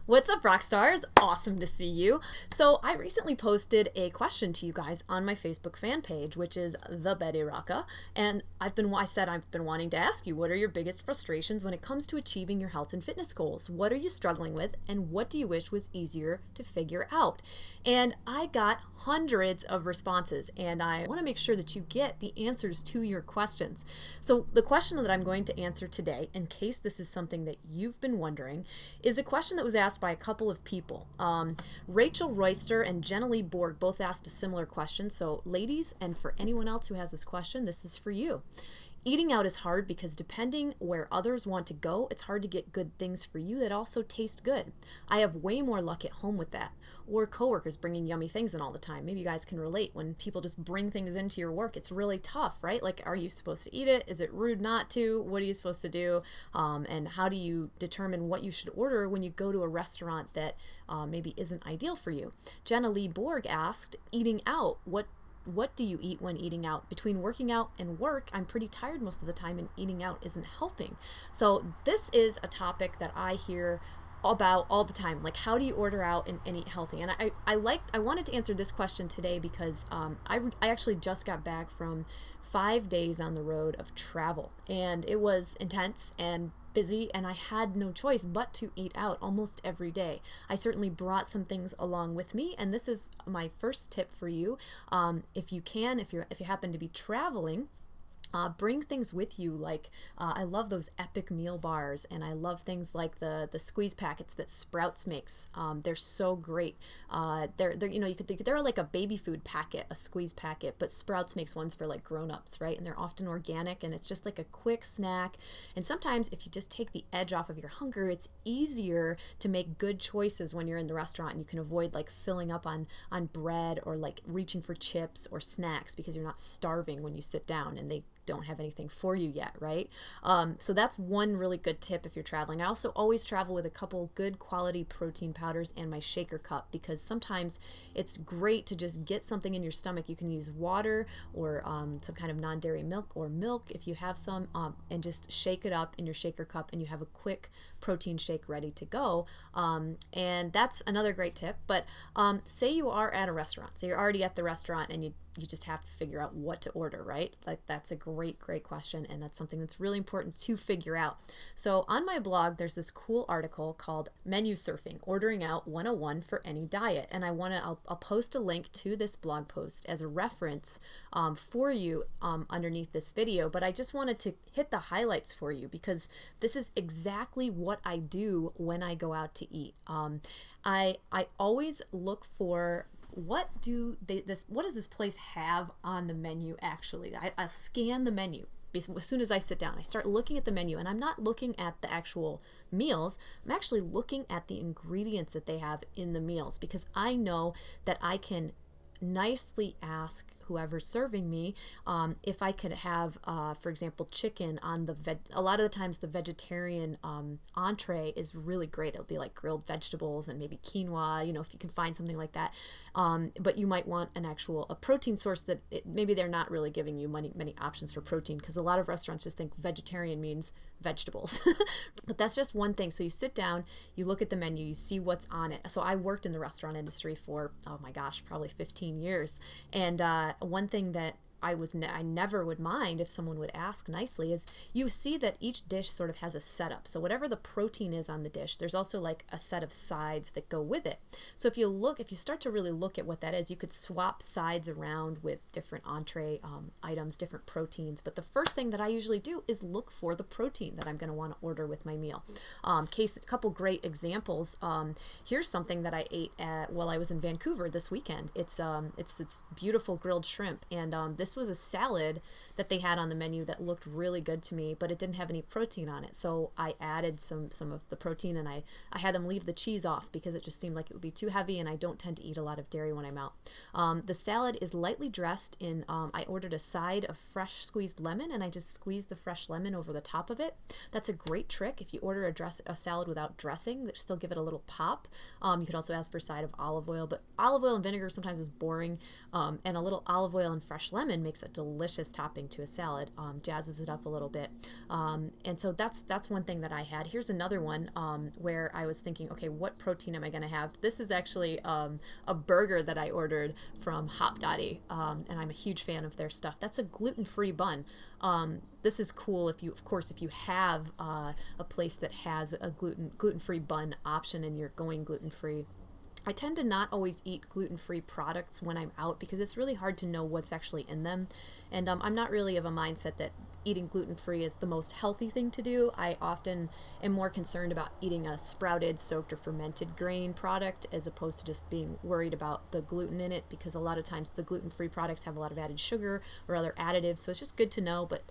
What's up, rock stars? Awesome to see you. So I recently posted a question to you guys on my Facebook fan page, which is The Betty Rocka. And I've been wanting to ask you, what are your biggest frustrations when it comes to achieving your health and fitness goals? What are you struggling with, and what do you wish was easier to figure out? And I got hundreds of responses, and I want to make sure that you get the answers to your questions. So the question that I'm going to answer today, in case this is something that you've been wondering, is a question that was asked by a couple of people. Rachel Royster and Jenna Lee Borg both asked a similar question. So ladies, and for anyone else who has this question, this is for you. Eating out is hard because depending where others want to go, it's hard to get good things for you that also taste good. I have way more luck at home with that. Or coworkers bringing yummy things in all the time. Maybe you guys can relate. When people just bring things into your work, it's really tough, right? Like, are you supposed to eat it? Is it rude not to? What are you supposed to do? And how do you determine what you should order when you go to a restaurant that maybe isn't ideal for you? Jenna Lee Borg asked, eating out, what do you eat when eating out? Between working out and work, I'm pretty tired most of the time, and eating out isn't helping. So this is a topic that I hear about all the time. Like, how do you order out and eat healthy? And I wanted to answer this question today because I actually just got back from 5 days on the road of travel, and it was intense and busy, and I had no choice but to eat out almost every day. I certainly brought some things along with me, and this is my first tip for you. If you happen to be traveling, bring things with you. Like I love those epic meal bars, and I love things like the squeeze packets that Sprouts makes. They're so great. They're like a baby food packet, a squeeze packet, but Sprouts makes ones for like grown-ups, right? And they're often organic, and it's just like a quick snack. And sometimes if you just take the edge off of your hunger, it's easier to make good choices when you're in the restaurant, and you can avoid like filling up on bread or like reaching for chips or snacks because you're not starving when you sit down and they don't have anything for you yet, right? So that's one really good tip if you're traveling. I also always travel with a couple good quality protein powders and my shaker cup, because sometimes it's great to just get something in your stomach. You can use water or some kind of non-dairy milk, or milk if you have some, and just shake it up in your shaker cup, and you have a quick protein shake ready to go. And that's another great tip. But say you are at a restaurant, so you're already at the restaurant, and you just have to figure out what to order, right? Like, that's a great question, and that's something that's really important to figure out. So on my blog, there's this cool article called Menu Surfing, Ordering Out 101 for Any Diet. And I'll post a link to this blog post as a reference for you underneath this video. But I just wanted to hit the highlights for you, because this is exactly what I do when I go out to eat. I always look for what does this place have on the menu actually. I scan the menu as soon as I sit down. I start looking at the menu, and I'm not looking at the actual meals. I'm actually looking at the ingredients that they have in the meals, because I know that I can nicely ask whoever's serving me if I could have, for example, chicken on a lot of the times the vegetarian entree is really great. It'll be like grilled vegetables and maybe quinoa, if you can find something like that. But you might want a protein source that maybe they're not really giving you many options for protein, because a lot of restaurants just think vegetarian means vegetables. But that's just one thing. So you sit down, you look at the menu, you see what's on it. So I worked in the restaurant industry for, oh my gosh, probably 15 years. And one thing that I never would mind if someone would ask nicely is, you see that each dish sort of has a setup. So whatever the protein is on the dish, there's also like a set of sides that go with it. So if you start to really look at what that is, you could swap sides around with different entree items, different proteins. But the first thing that I usually do is look for the protein that I'm going to want to order with my meal. A couple great examples. Here's something that I ate while I was in Vancouver this weekend. It's beautiful grilled shrimp, and this was a salad that they had on the menu that looked really good to me, but it didn't have any protein on it. So I added some of the protein, and I had them leave the cheese off because it just seemed like it would be too heavy, and I don't tend to eat a lot of dairy when I'm out. The salad is lightly dressed in, I ordered a side of fresh squeezed lemon, and I just squeezed the fresh lemon over the top of it. That's a great trick. If you order a salad without dressing, still give it a little pop. You could also ask for a side of olive oil, but olive oil and vinegar sometimes is boring, and a little olive oil and fresh lemon and makes a delicious topping to a salad, jazzes it up a little bit. And so that's one thing that I had. Here's another one where I was thinking, okay, what protein am I going to have? This is actually a burger that I ordered from Hop Dottie, and I'm a huge fan of their stuff. That's a gluten-free bun. This is cool if you have a place that has a gluten-free bun option and you're going gluten-free. I tend to not always eat gluten-free products when I'm out because it's really hard to know what's actually in them. And I'm not really of a mindset that eating gluten-free is the most healthy thing to do. I often am more concerned about eating a sprouted, soaked, or fermented grain product as opposed to just being worried about the gluten in it, because a lot of times the gluten-free products have a lot of added sugar or other additives. So it's just good to know. But,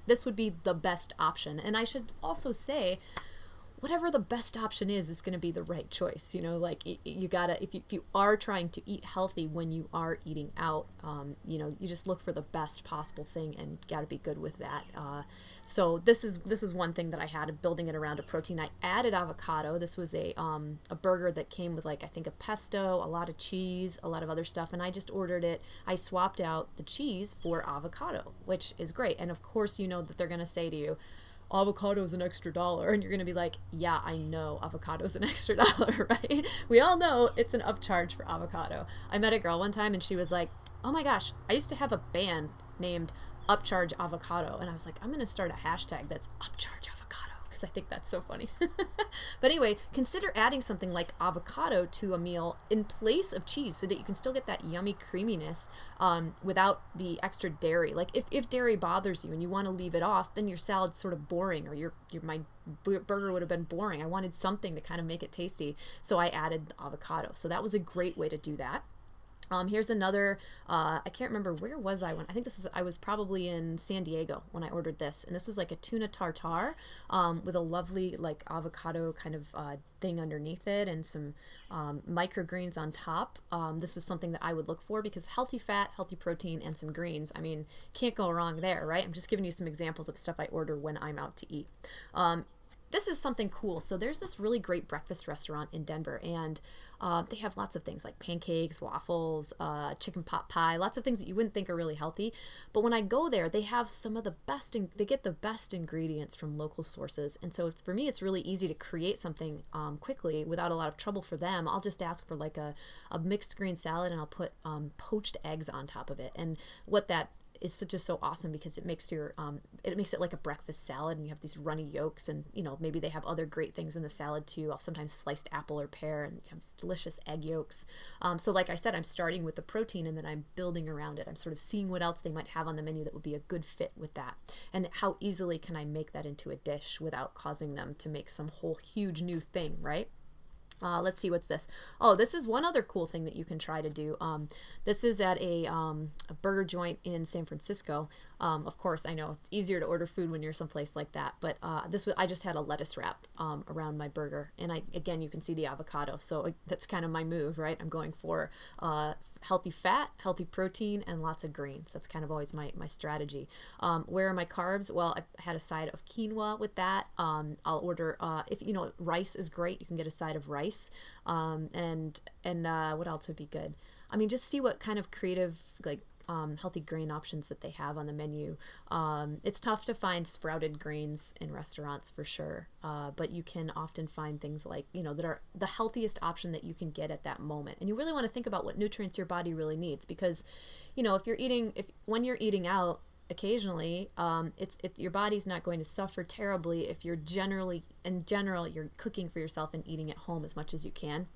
this would be the best option. And I should also say, whatever the best option is going to be the right choice. You gotta, if you are trying to eat healthy when you are eating out, you just look for the best possible thing and gotta be good with that. So this is one thing that I had, building it around a protein. I added avocado. This was a burger that came with, I think, a pesto, a lot of cheese, a lot of other stuff, and I just ordered it. I swapped out the cheese for avocado, which is great. And of course, that they're gonna say to you, avocado is an extra $1, and you're gonna be like, yeah, I know avocado is an extra $1, right? We all know it's an upcharge for avocado. I met a girl one time and she was like, oh my gosh, I used to have a band named Upcharge Avocado, and I was like, I'm gonna start a hashtag that's Upcharge Avocado, because I think that's so funny. But anyway, consider adding something like avocado to a meal in place of cheese so that you can still get that yummy creaminess without the extra dairy. Like if dairy bothers you and you want to leave it off, then your salad's sort of boring, or my burger would have been boring. I wanted something to kind of make it tasty, so I added the avocado. So that was a great way to do that. Here's another, I can't remember, where was I when, I was probably in San Diego when I ordered this, and this was like a tuna tartare with a lovely avocado kind of thing underneath it and some microgreens on top. This was something that I would look for because healthy fat, healthy protein, and some greens. I mean, can't go wrong there, right? I'm just giving you some examples of stuff I order when I'm out to eat. This is something cool. So there's this really great breakfast restaurant in Denver, and they have lots of things like pancakes, waffles, chicken pot pie, lots of things that you wouldn't think are really healthy. But when I go there, they have some of the best, they get the best ingredients from local sources. And so for me, it's really easy to create something quickly without a lot of trouble for them. I'll just ask for like a mixed green salad, and I'll put poached eggs on top of it. And what that is just so awesome because it makes it like a breakfast salad, and you have these runny yolks, and maybe they have other great things in the salad too. I'll sometimes sliced apple or pear, and you have delicious egg yolks. So like I said, I'm starting with the protein and then I'm building around it. I'm sort of seeing what else they might have on the menu that would be a good fit with that, and how easily can I make that into a dish without causing them to make some whole huge new thing, right? Let's see, what's this? Oh, this is one other cool thing that you can try to do. This is at a burger joint in San Francisco. Of course, I know it's easier to order food when you're someplace like that, but I just had a lettuce wrap around my burger, and again, you can see the avocado, so that's kind of my move, right? I'm going for healthy fat, healthy protein, and lots of greens. That's kind of always my strategy. Where are my carbs? Well, I had a side of quinoa with that. I'll order, if rice is great, you can get a side of rice. And what else would be good? I mean, just see what kind of creative, healthy grain options that they have on the menu. It's tough to find sprouted grains in restaurants for sure, but you can often find things like, that are the healthiest option that you can get at that moment. And you really want to think about what nutrients your body really needs, because, when you're eating out occasionally, your body's not going to suffer terribly if you're in general, you're cooking for yourself and eating at home as much as you can.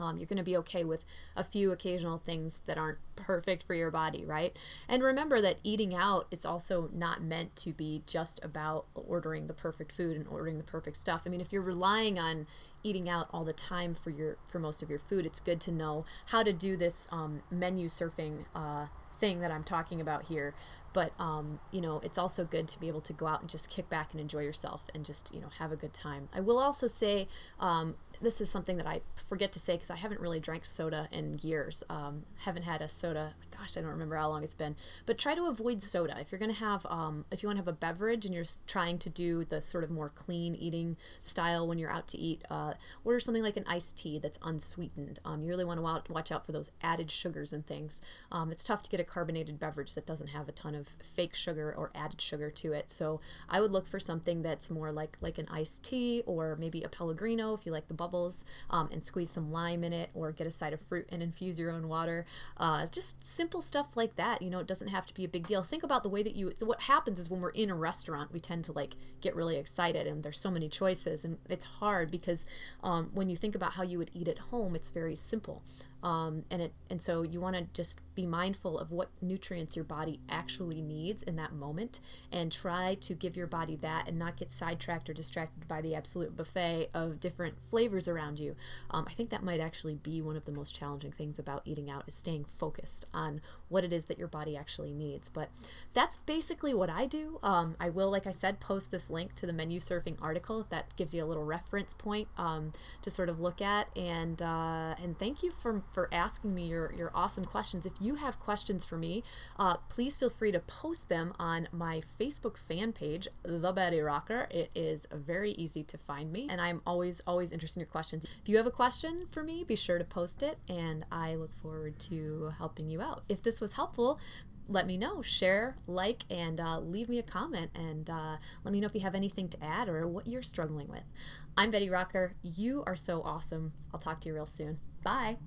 You're going to be okay with a few occasional things that aren't perfect for your body, right? And remember that eating out, it's also not meant to be just about ordering the perfect food and ordering the perfect stuff. I mean, if you're relying on eating out all the time for most of your food, it's good to know how to do this menu surfing thing that I'm talking about here. But, it's also good to be able to go out and just kick back and enjoy yourself and just, have a good time. I will also say, this is something that I forget to say because I haven't really drank soda in years. Haven't had a soda. gosh, I don't remember how long it's been, but try to avoid soda. If you're going to have, if you want to have a beverage and you're trying to do the sort of more clean eating style when you're out to eat, order something like an iced tea that's unsweetened. You really want to watch out for those added sugars and things. It's tough to get a carbonated beverage that doesn't have a ton of fake sugar or added sugar to it. So I would look for something that's more like an iced tea, or maybe a Pellegrino if you like the bubbles, and squeeze some lime in it, or get a side of fruit and infuse your own water. Just simple stuff like that. You know, it doesn't have to be a big deal. Think about the way that so what happens is when we're in a restaurant, we tend to like get really excited and there's so many choices, and it's hard because when you think about how you would eat at home, it's very simple. And so you want to just be mindful of what nutrients your body actually needs in that moment, and try to give your body that and not get sidetracked or distracted by the absolute buffet of different flavors around you. I think that might actually be one of the most challenging things about eating out, is staying focused on what it is that your body actually needs. But that's basically what I do. I will, like I said, post this link to the menu surfing article if that gives you a little reference point to sort of look at. And thank you for asking me your awesome questions. If you have questions for me, please feel free to post them on my Facebook fan page, The Betty Rocker. It is very easy to find me, and I'm always interested in your questions. If you have a question for me, be sure to post it, and I look forward to helping you out. If this was helpful, let me know, share, like, and leave me a comment, and let me know if you have anything to add or what you're struggling with. I'm Betty Rocker. You are so awesome. I'll talk to you real soon. Bye.